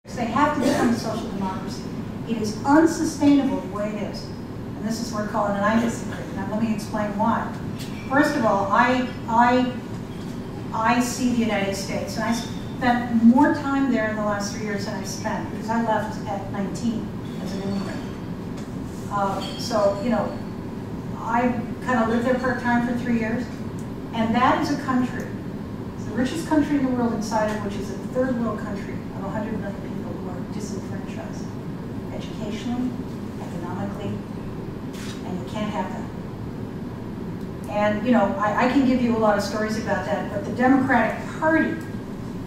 They have to become a social democracy. It is unsustainable the way it is. And this is where Colin and I disagree. Now let me explain why. First of all, I see the United States, and I spent more time there in the last 3 years than I spent, because I left at 19 as an immigrant. So, you know, I kind of lived there part-time for 3 years, and that is a country. It's the richest country in the world inside it, which is a third world country of 100 million people who are disenfranchised, educationally, economically, and you can't have that. And, you know, I can give you a lot of stories about that, but the Democratic Party,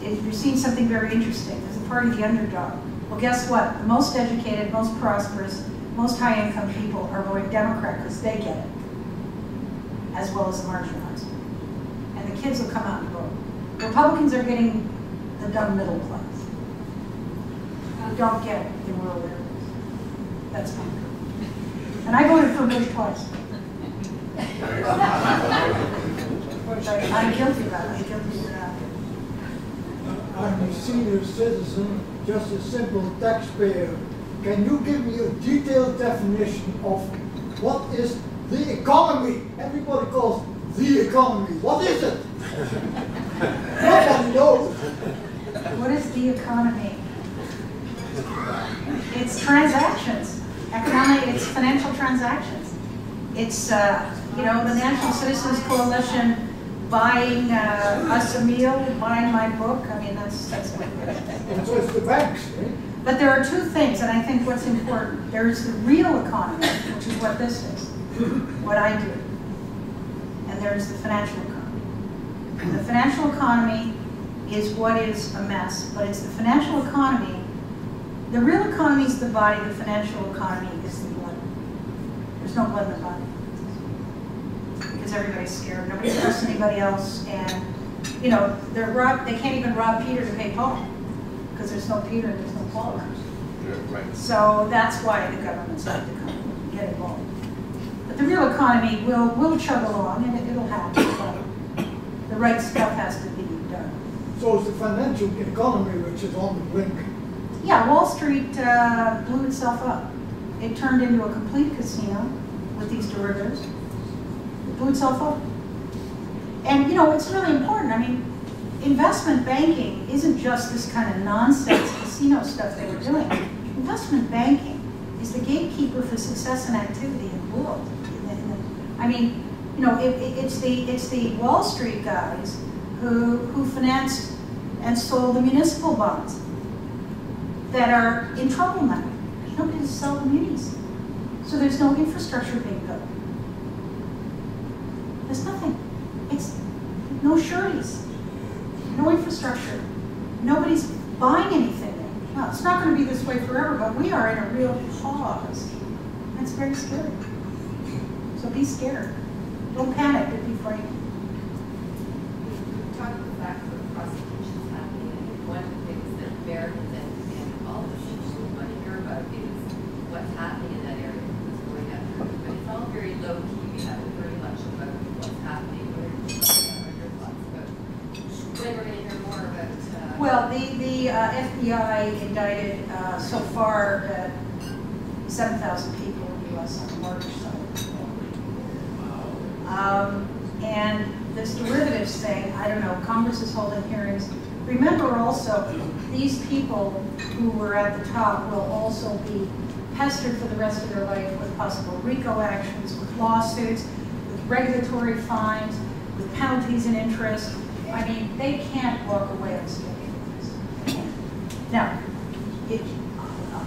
you're seeing something very interesting. There's a party of the underdog. Well, guess what? The most educated, most prosperous, most high-income people are voting Democrat because they get it, as well as the marginalized. And the kids will come out and vote. Republicans are getting the dumb middle class. You don't get it in rural areas. That's my view. And I voted for Bush twice. I'm guilty of that. I'm guilty of that. I'm a senior citizen, just a simple taxpayer. Can you give me a detailed definition of what is the economy? Everybody calls the economy. What is it? Nobody knows. What is the economy? It's transactions. Economic, it's financial transactions. It's, you know, the National Citizens Coalition buying us a meal, buying my book. I mean, that's what it is. And so it's the banks, right? But there are two things, and I think what's important. There's the real economy, which is what this is, what I do. And there's the financial economy. And the financial economy is what is a mess, but it's the financial economy. The real economy is the body, the financial economy is the blood. There's no blood in the body. Because everybody's scared, nobody trusts anybody else, and you know, they can't even rob Peter to pay Paul. Because there's no Peter and there's no Paul. Right. So that's why the government's have to come get involved. But the real economy will chug along, and it'll happen. But the right stuff has to be done. So it's the financial economy which is on the brink. Yeah, Wall Street blew itself up. It turned into a complete casino with these derivatives. It blew itself up. And you know, it's really important. I mean, investment banking isn't just this kind of nonsense casino stuff they were doing. Investment banking is the gatekeeper for success and activity in the world. I mean, you know, it's the Wall Street guys who financed and sold the municipal bonds that are in trouble now. There's nobody to sell the munis. So there's no infrastructure being built. There's nothing. It's no sureties. No infrastructure. Nobody's buying anything. Well, it's not going to be this way forever, but we are in a real pause. And it's very scary. So be scared. Don't panic, but be frightened. We talked about the fact that prosecution's happening, and one of the things that Americans and all the people want to hear about is what's happening in that area, what's going on. But it's all very low key. We haven't heard much about what's happening. What are your thoughts about? When we're going to hear more about. Well, the FBI indicted so far 7,000 people in the U.S. on the mortgage side. And this derivatives thing, I don't know, Congress is holding hearings. Remember also, these people who were at the top will also be pestered for the rest of their life with possible RICO actions, with lawsuits, with regulatory fines, with penalties and interest. I mean, they can't walk away unscathed. Now,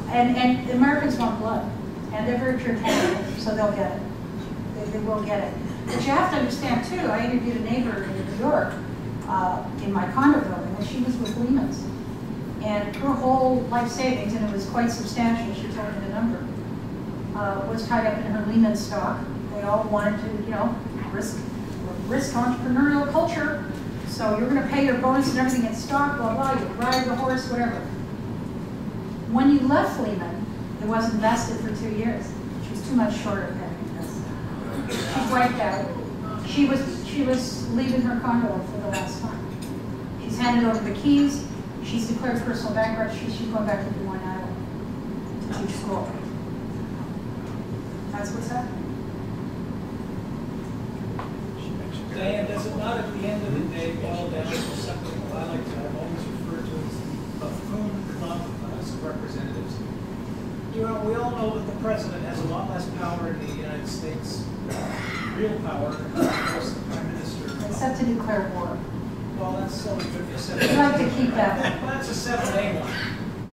and the Americans want blood, and they're very puritanical, so they'll get it. They will get it. But you have to understand too, I interviewed a neighbor in New York in my condo building, and she was with Lehman's. And her whole life savings, and it was quite substantial, she told me the number, was tied up in her Lehman stock. They all wanted to, you know, risk entrepreneurial culture. So you're going to pay your bonus and everything in stock, blah, blah, you ride the horse, whatever. When you left Lehman, it wasn't vested for 2 years. She was too much short of that because she's wiped out. She was leaving her condo for the last time. She's handed over the keys. She's declared personal bankruptcy. She's going back to Des Moines, Iowa to teach school. That's what's happening. Diane, does it not at the end of the day boil down to something that I've always referred to as the buffoon club of representatives? You know, we all know that the president has a lot less power in the United States, real power, than of course the prime minister. Except to declare war. Well, that's so good for 7. I'd like to keep that. That's a 7A one.